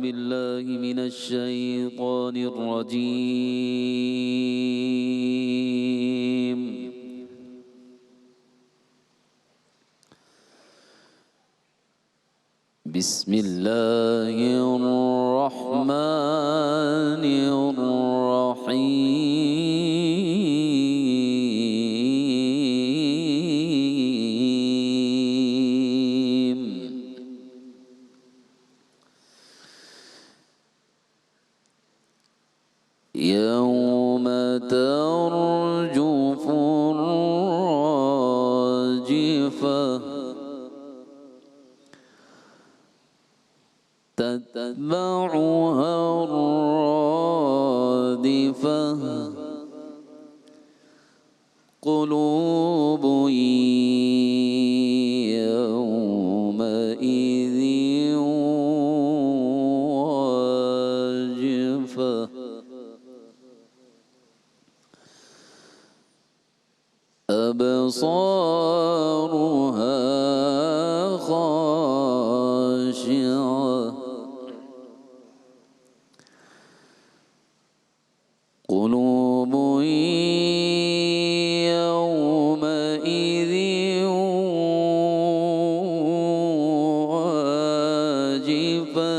بالله من الشيطان الرجيم. بسم الله الرحمن الرحيم. يوم ترجف الراجفة تتبعها الرادفة قلوب يومئذ واجفة أبصارها خاشعة قلوب يومئذ واجفة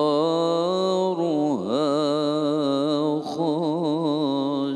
أبصارها خاشعة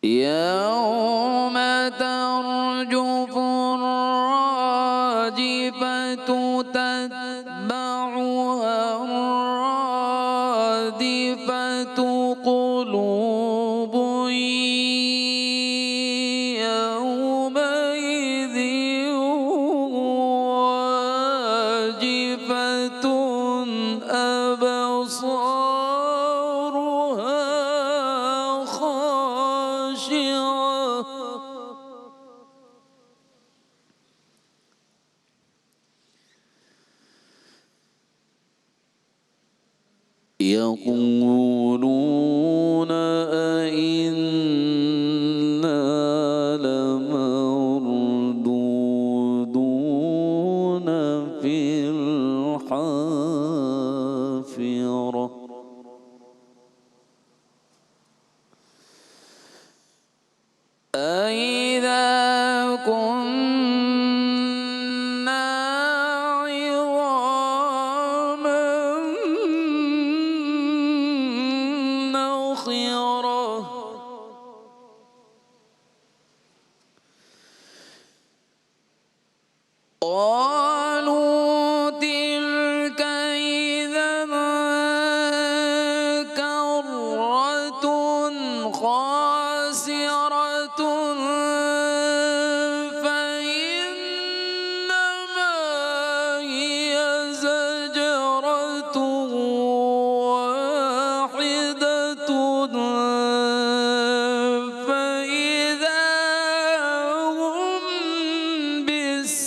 يوم ترجف الراجفة تتبعها الرادفة قلوب يومئذ واجفة أبصارها خاشعة يقولون أئنا لمردودون في الحافرة أئذا كنا عظاما نخرة قالوا تلك إذا كرة خاسرة فإنما هي زجرة واحدة فإذا هم بالساهرة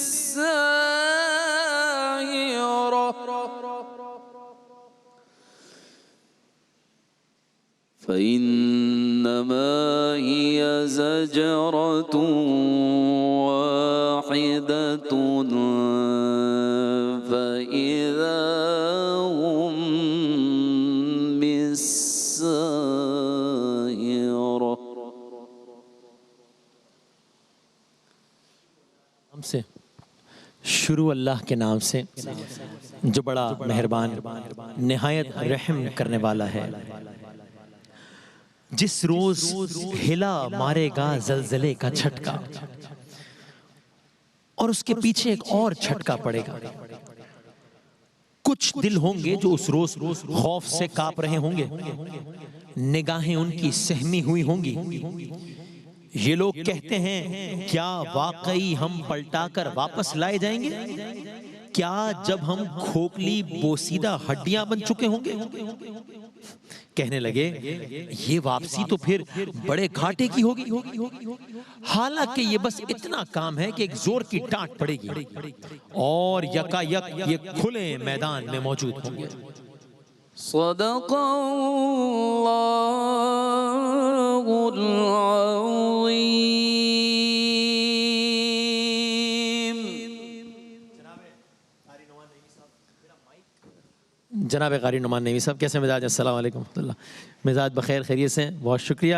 فإنما هي زجرة واحدة فإذا هم بالساهرة. ہم سے شروع اللہ کے نام سے جو بڑا مہربان نہایت رحم کرنے والا ہے. جس روز ہلا مارے گا زلزلے کا جھٹکا اور اس کے پیچھے ایک اور جھٹکا پڑے گا. کچھ دل ہوں گے جو اس روز خوف سے کانپ رہے ہوں گے، نگاہیں ان کی سہمی ہوئی ہوں گی. یہ لوگ کہتے ہیں کیا واقعی ہم پلٹا کر واپس لائے جائیں گے؟ کیا جب ہم کھوکھلی بوسیدہ ہڈیاں بن چکے ہوں گے؟ کہنے لگے یہ واپسی تو پھر بڑے گھاٹے کی ہوگی. حالانکہ یہ بس اتنا کام ہے کہ ایک زور کی ڈانٹ پڑے گی اور یکا یک یہ کھلے میدان میں موجود ہوں گے. صدق اللہ العظیم. جناب قاری نعمان نعیمی صاحب کیسے مزاج؟ السلام علیکم ورحمۃ اللہ. مزاج بخیر خیریت سے ہیں؟ بہت شکریہ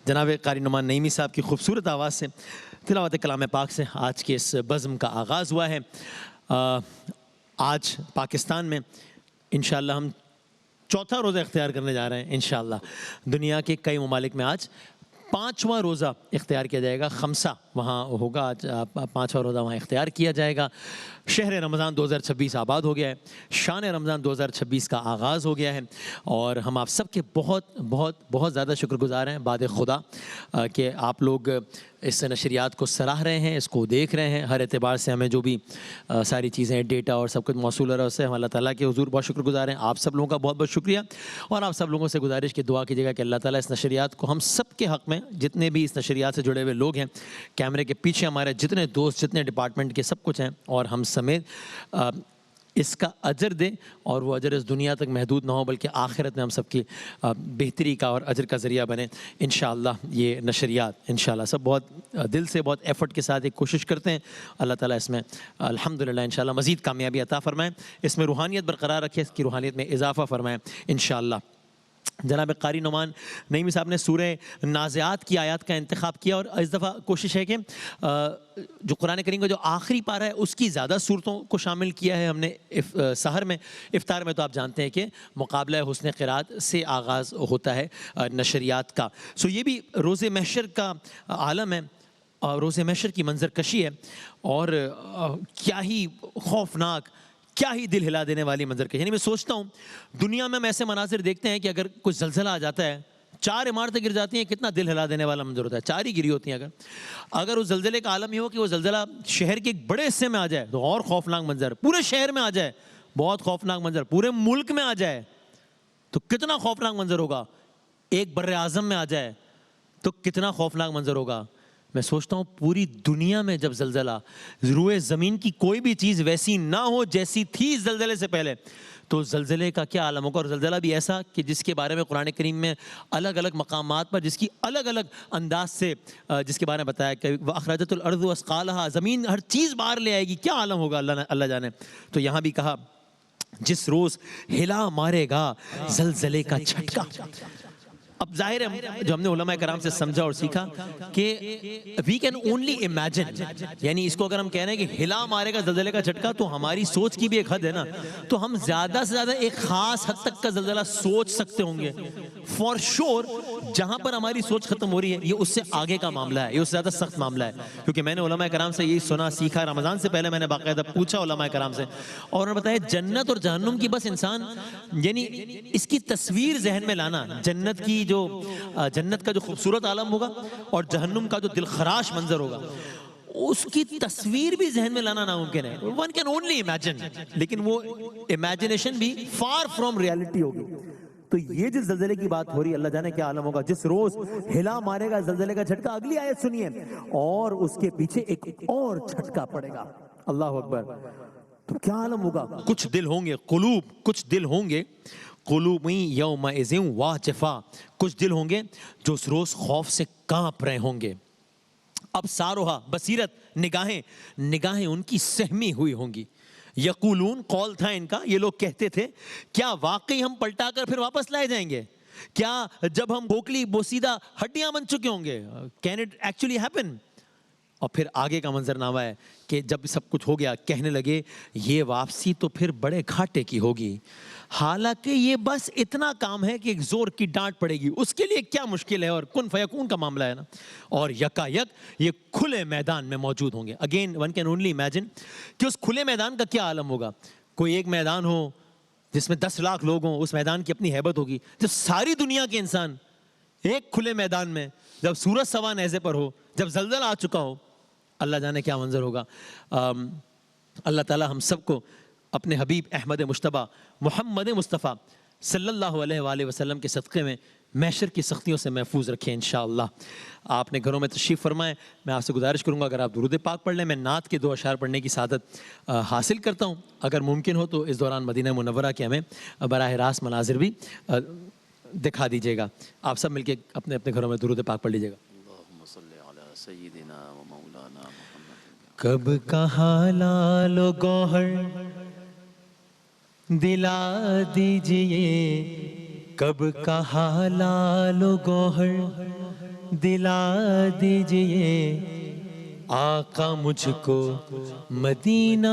جناب قاری نعمان نعیمی صاحب کی خوبصورت آواز سے تلاوت کلام پاک سے آج کے اس بزم کا آغاز ہوا ہے. آج پاکستان میں انشاءاللہ ہم چوتھا روزہ اختیار کرنے جا رہے ہیں انشاءاللہ. دنیا کے کئی ممالک میں آج 5واں روزہ اختیار کیا جائے گا. خمسہ وہاں ہوگا آج 5واں روزہ وہاں اختیار کیا جائے گا. شہر رمضان 2026 آباد ہو گیا ہے. شان رمضان 2026 کا آغاز ہو گیا ہے اور ہم آپ سب کے بہت بہت بہت زیادہ شکر گزار ہیں باد خدا کہ آپ لوگ اس نشریات کو سراہ رہے ہیں, اس کو دیکھ رہے ہیں. ہر اعتبار سے ہمیں جو بھی ساری چیزیں ڈیٹا اور سب کچھ موصول ہو رہا ہے اس سے ہم اللہ تعالیٰ کے حضور بہت شکر گزار ہیں. آپ سب لوگوں کا بہت بہت شکریہ اور آپ سب لوگوں سے گزارش کی دعا کیجیے گا کہ اللہ تعالیٰ اس نشریات کو ہم سب کے حق میں, جتنے بھی اس نشریات سے جڑے ہوئے لوگ ہیں, کیمرے کے پیچھے ہمارے جتنے دوست, جتنے ڈپارٹمنٹ کے سب کچھ ہیں اور ہم سمیت, اس کا اجر دے اور وہ اجر اس دنیا تک محدود نہ ہو بلکہ آخرت میں ہم سب کی بہتری کا اور اجر کا ذریعہ بنے انشاءاللہ. یہ نشریات انشاءاللہ سب بہت دل سے بہت ایفرٹ کے ساتھ ایک کوشش کرتے ہیں. اللہ تعالیٰ اس میں الحمدللہ انشاءاللہ مزید کامیابی عطا فرمائیں, اس میں روحانیت برقرار رکھے, اس کی روحانیت میں اضافہ فرمائیں انشاءاللہ. جناب قاری نعمان نعیمی صاحب نے سورہ نازعات کی آیات کا انتخاب کیا اور اس دفعہ کوشش ہے کہ جو قرآن کریم کا جو آخری پارہ ہے اس کی زیادہ صورتوں کو شامل کیا ہے ہم نے سحر میں. افطار میں تو آپ جانتے ہیں کہ مقابلہ حسن قرات سے آغاز ہوتا ہے نشریات کا. یہ بھی روز محشر کا عالم ہے, روز محشر کی منظر کشی ہے اور کیا ہی خوفناک, کیا ہی دل ہلا دینے والی منظر کشی. یعنی میں سوچتا ہوں دنیا میں ہم ایسے مناظر دیکھتے ہیں کہ اگر کوئی زلزلہ آ جاتا ہے, 4 عمارتیں گر جاتی ہیں, کتنا دل ہلا دینے والا منظر ہوتا ہے. 4 ہی گری ہوتی ہیں. اگر اس زلزلے کا عالم یہ ہو کہ وہ زلزلہ شہر کے ایک بڑے حصے میں آ جائے تو اور خوفناک منظر, پورے شہر میں آ جائے بہت خوفناک منظر, پورے ملک میں آ جائے تو کتنا خوفناک منظر ہوگا, ایک بر اعظم میں آ جائے تو کتنا خوفناک منظر ہوگا. میں سوچتا ہوں پوری دنیا میں جب زلزلہ, روئے زمین کی کوئی بھی چیز ویسی نہ ہو جیسی تھی زلزلے سے پہلے, تو زلزلے کا کیا عالم ہوگا. اور زلزلہ بھی ایسا کہ جس کے بارے میں قرآن کریم میں الگ الگ مقامات پر جس کی الگ الگ انداز سے جس کے بارے میں بتایا کہ وَأَخْرَجَتِ الْأَرْضُ أَثْقَالَهَا, زمین ہر چیز باہر لے آئے گی. کیا عالم ہوگا اللہ جانے. تو یہاں بھی کہا جس روز ہلا مارے گا زلزلے کا جھٹکا. اب ظاہر ہے جو ہم نے علماء کرام سے سمجھا اور سیکھا کہ we can only imagine, یعنی اس کو اگر ہم کہہ رہے ہیں کہ ہلا مارے گا زلزلے کا جھٹکا تو ہماری سوچ کی بھی ایک حد ہے نا. تو ہم زیادہ سے زیادہ ایک خاص حد تک کا زلزلہ سوچ سکتے ہوں گے فار شور. جہاں پر ہماری سوچ ختم ہو رہی ہے یہ اس سے آگے کا معاملہ ہے, یہ اس سے زیادہ سخت معاملہ ہے. کیونکہ میں نے علماء کرام سے یہی سنا سیکھا, رمضان سے پہلے میں نے باقاعدہ پوچھا علماء کرام سے اور انہوں نے بتایا جنت اور جہنم کی بس انسان یعنی اس کی تصویر ذہن میں لانا, جنت کا جو خوبصورت عالم ہوگا اور جہنم کا جو دلخراش منظر ہوگا اس کی تصویر بھی ذہن میں لانا ناممکن ہے. One can only imagine, لیکن وہ امیجنیشن بھی far from reality ہوگی. تو یہ جس زلزلے کی بات ہو رہی ہے اللہ جانے کیا عالم ہوگا. جس روز ہلا مارے گا زلزلے کا جھٹکا, اگلی آیت سنیے, اور اس کے پیچھے ایک اور جھٹکا پڑے گا. اللہ اکبر. تو کیا عالم ہوگا. کچھ دل ہوں گے قلوب, کچھ دل ہوں گے قلوبی یومئذ واجفہ, کچھ دل ہوں گے جو اس روز خوف سے کانپ رہے ہوں گے. اب ساروہا بصیرت, نگاہیں ان کی سہمی ہوئی ہوں گی. یقولون, قول تھا ان کا, یہ لوگ کہتے تھے کیا واقعی ہم پلٹا کر پھر واپس لائے جائیں گے, کیا جب ہم بوکلی بوسیدہ ہڈیاں بن چکے ہوں گے, کین اٹ ایکچولی ہیپن. اور پھر آگے کا منظرنامہ ہے کہ جب سب کچھ ہو گیا کہنے لگے یہ واپسی تو پھر بڑے گھاٹے کی ہوگی. حالانکہ یہ بس اتنا کام ہے کہ ایک زور کی ڈانٹ پڑے گی, اس کے لیے کیا مشکل ہے اور کن فیکون کا معاملہ ہے نا. اور یکا یک یہ کھلے میدان میں موجود ہوں گے. Again one can only imagine کہ اس کھلے میدان کا کیا عالم ہوگا. کوئی ایک میدان ہو جس میں 10 لاکھ لوگ ہوں, اس میدان کی اپنی ہیبت ہوگی. جب ساری دنیا کے انسان ایک کھلے میدان میں, جب سورج سوا نیزے پر ہو, جب زلزلہ آ چکا ہو, اللہ جانے کیا منظر ہوگا. اللہ تعالی ہم سب کو اپنے حبیب احمد مجتبیٰ محمد مصطفیٰ صلی اللہ علیہ وآلہ وسلم کے صدقے میں محشر کی سختیوں سے محفوظ رکھیں انشاءاللہ. آپ نے گھروں میں تشریف فرمائیں. میں آپ سے گزارش کروں گا اگر آپ درود پاک پڑھ لیں, میں نعت کے 2 اشعار پڑھنے کی سعادت حاصل کرتا ہوں. اگر ممکن ہو تو اس دوران مدینہ منورہ کے ہمیں براہ راست مناظر بھی دکھا دیجیے گا. آپ سب مل کے اپنے اپنے گھروں میں درود پاک پڑھ لیجیے گا. سیدنا و مولانا محمد. کب کہا لال و گوہر دلا دیجئے کب کہا لال و گوہر، دلا دیجئے آقا مجھ کو مدینہ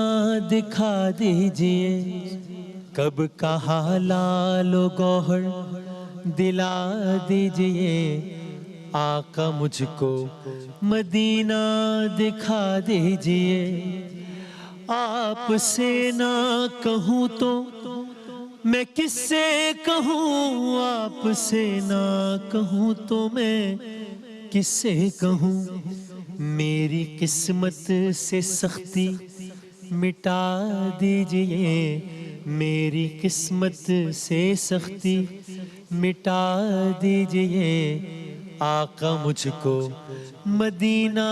دکھا دیجئے، کب کہا لال و گوہر دلا دیجئے آقا مجھ کو مدینہ دکھا دیجئے۔ آپ سے نہ کہوں تو میں کس سے کہوں، آپ سے نہ کہوں تو میں کس سے کہوں، میری قسمت سے سختی مٹا دیجئے، میری قسمت سے سختی مٹا دیجئے آقا مجھ کو مدینہ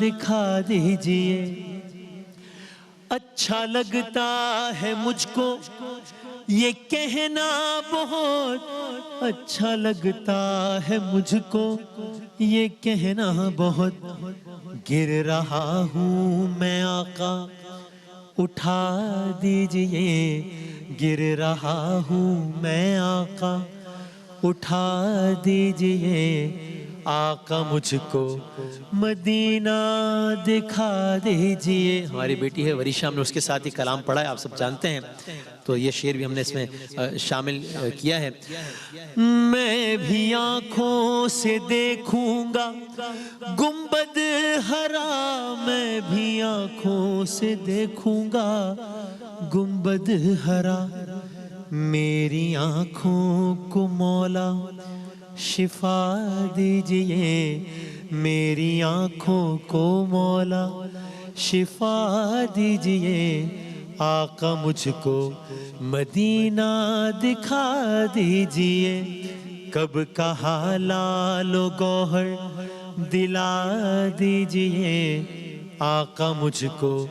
دکھا دیجئے۔ اچھا لگتا ہے مجھ کو یہ کہنا بہت، اچھا لگتا ہے مجھ کو یہ کہنا بہت، گر رہا ہوں میں آقا اٹھا دیجئے، گر رہا ہوں میں آقا اٹھا دیجئے آقا مجھ کو مدینہ دکھا دیجئے۔ ہماری بیٹی ہے وریشہ، ہم نے اس کے ساتھ ہی کلام پڑھا ہے، آپ سب جانتے ہیں، تو یہ شعر بھی ہم نے اس میں شامل کیا ہے۔ میں بھی آنکھوں سے دیکھوں گا گنبد ہرا، میں بھی آنکھوں سے دیکھوں گا گنبد ہرا، میری آنکھوں کو مولا شفا دیجئے، میری آنکھوں کو مولا شفا دیجئے آقا مجھ کو مدینہ دکھا دیجئے، کب کہا لال و گوہر دلا دیجئے آقا مجھ کو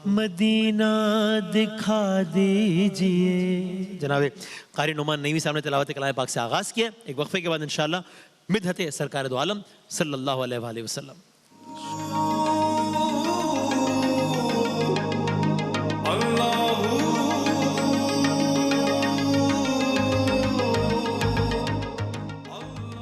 مدینہ دکھا دیجئے۔ جناب قاری نعمان نعیمی صاحب نے تلاوت کلام پاک سے آغاز کیا، ایک وقفے کے بعد انشاءاللہ مدحت سرکار دو عالم صلی اللہ علیہ وآلہ وسلم۔